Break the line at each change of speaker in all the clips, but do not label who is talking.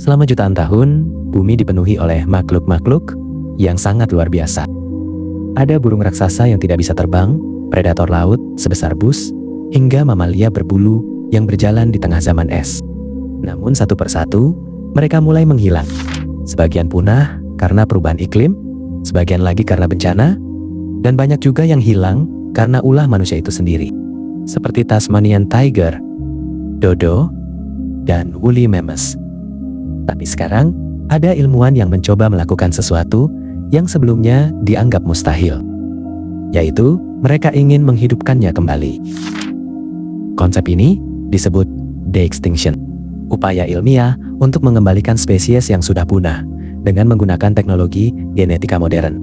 Selama jutaan tahun, bumi dipenuhi oleh makhluk-makhluk yang sangat luar biasa. Ada burung raksasa yang tidak bisa terbang, predator laut sebesar bus, hingga mamalia berbulu yang berjalan di tengah zaman es. Namun satu persatu, mereka mulai menghilang. Sebagian punah karena perubahan iklim, sebagian lagi karena bencana, dan banyak juga yang hilang karena ulah manusia itu sendiri. Seperti Tasmanian tiger, dodo, dan woolly mammoth. Tapi sekarang, ada ilmuwan yang mencoba melakukan sesuatu yang sebelumnya dianggap mustahil, yaitu mereka ingin menghidupkannya kembali. Konsep ini disebut de-extinction, upaya ilmiah untuk mengembalikan spesies yang sudah punah dengan menggunakan teknologi genetika modern.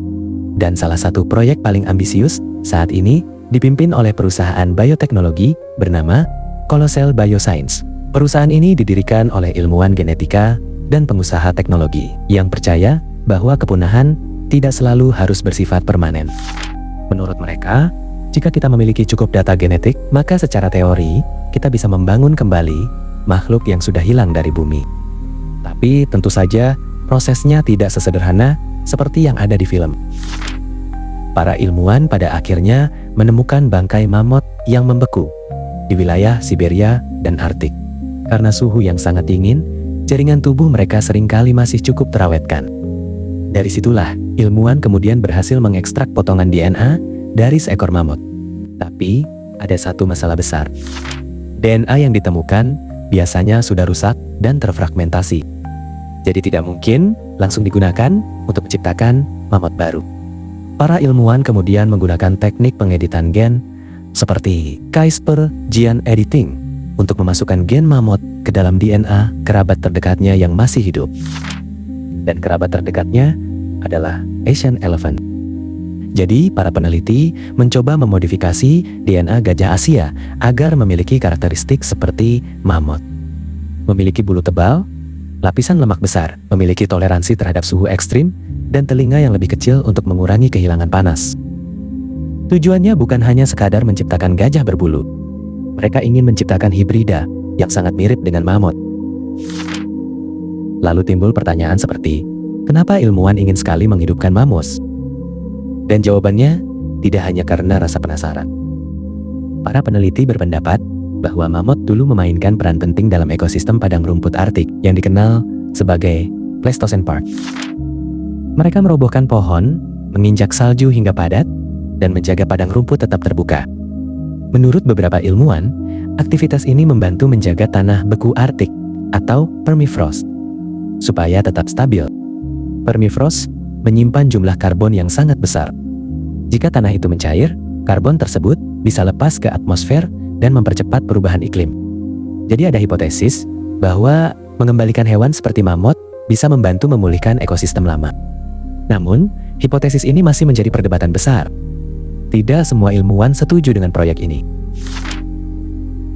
Dan salah satu proyek paling ambisius saat ini dipimpin oleh perusahaan bioteknologi bernama Colossal Bioscience. Perusahaan ini didirikan oleh ilmuwan genetika dan pengusaha teknologi yang percaya bahwa kepunahan tidak selalu harus bersifat permanen. Menurut mereka, jika kita memiliki cukup data genetik, maka secara teori kita bisa membangun kembali makhluk yang sudah hilang dari bumi. Tapi tentu saja prosesnya tidak sesederhana seperti yang ada di film. Para ilmuwan pada akhirnya menemukan bangkai mamut yang membeku di wilayah Siberia dan Arktik. Karena suhu yang sangat dingin, jaringan tubuh mereka seringkali masih cukup terawetkan. Dari situlah, ilmuwan kemudian berhasil mengekstrak potongan DNA dari seekor mamut. Tapi, ada satu masalah besar. DNA yang ditemukan biasanya sudah rusak dan terfragmentasi. Jadi tidak mungkin langsung digunakan untuk menciptakan mamut baru. Para ilmuwan kemudian menggunakan teknik pengeditan gen seperti CRISPR gene editing untuk memasukkan gen mamut ke dalam DNA kerabat terdekatnya yang masih hidup. Dan kerabat terdekatnya adalah Asian elephant. Jadi, para peneliti mencoba memodifikasi DNA gajah Asia agar memiliki karakteristik seperti mamut. Memiliki bulu tebal, lapisan lemak besar, memiliki toleransi terhadap suhu ekstrim, dan telinga yang lebih kecil untuk mengurangi kehilangan panas. Tujuannya bukan hanya sekadar menciptakan gajah berbulu. Mereka ingin menciptakan hibrida yang sangat mirip dengan mamut. Lalu timbul pertanyaan seperti, kenapa ilmuwan ingin sekali menghidupkan mamut? Dan jawabannya tidak hanya karena rasa penasaran. Para peneliti berpendapat bahwa mamut dulu memainkan peran penting dalam ekosistem padang rumput Arktik yang dikenal sebagai Pleistocene Park. Mereka merobohkan pohon, menginjak salju hingga padat, dan menjaga padang rumput tetap terbuka. Menurut beberapa ilmuwan, aktivitas ini membantu menjaga tanah beku Arktik atau permafrost supaya tetap stabil. Permafrost menyimpan jumlah karbon yang sangat besar. Jika tanah itu mencair, karbon tersebut bisa lepas ke atmosfer dan mempercepat perubahan iklim. Jadi ada hipotesis bahwa mengembalikan hewan seperti mamut bisa membantu memulihkan ekosistem lama. Namun, hipotesis ini masih menjadi perdebatan besar. Tidak semua ilmuwan setuju dengan proyek ini.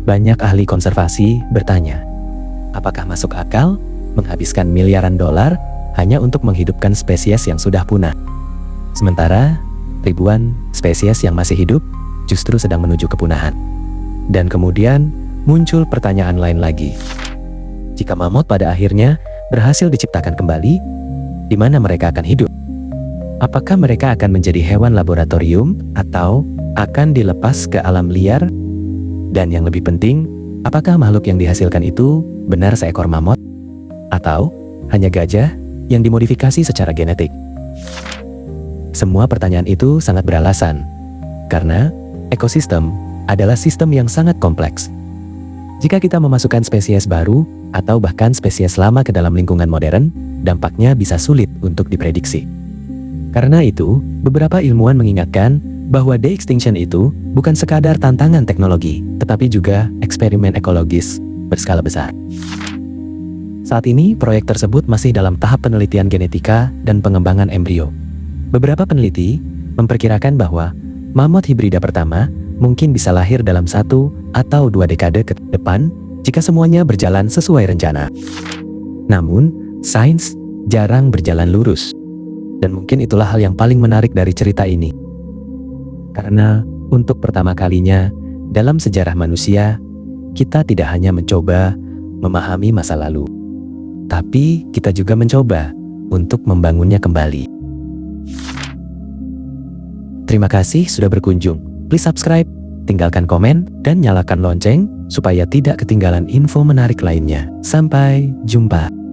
Banyak ahli konservasi bertanya, apakah masuk akal menghabiskan miliaran dolar hanya untuk menghidupkan spesies yang sudah punah? Sementara, ribuan spesies yang masih hidup justru sedang menuju kepunahan. Dan kemudian muncul pertanyaan lain lagi. Jika mamut pada akhirnya berhasil diciptakan kembali, di mana mereka akan hidup? Apakah mereka akan menjadi hewan laboratorium atau akan dilepas ke alam liar? Dan yang lebih penting, apakah makhluk yang dihasilkan itu benar seekor mamut? Atau hanya gajah yang dimodifikasi secara genetik? Semua pertanyaan itu sangat beralasan, karena ekosistem adalah sistem yang sangat kompleks. Jika kita memasukkan spesies baru atau bahkan spesies lama ke dalam lingkungan modern, dampaknya bisa sulit untuk diprediksi. Karena itu, beberapa ilmuwan mengingatkan bahwa de-extinction itu bukan sekadar tantangan teknologi, tetapi juga eksperimen ekologis berskala besar. Saat ini, proyek tersebut masih dalam tahap penelitian genetika dan pengembangan embrio. Beberapa peneliti memperkirakan bahwa mamut hibrida pertama mungkin bisa lahir dalam 1 atau 2 dekade ke depan jika semuanya berjalan sesuai rencana. Namun, sains jarang berjalan lurus. Dan mungkin itulah hal yang paling menarik dari cerita ini. Karena untuk pertama kalinya dalam sejarah manusia, kita tidak hanya mencoba memahami masa lalu, tapi kita juga mencoba untuk membangunnya kembali. Terima kasih sudah berkunjung. Please subscribe, tinggalkan komen, dan nyalakan lonceng supaya tidak ketinggalan info menarik lainnya. Sampai jumpa.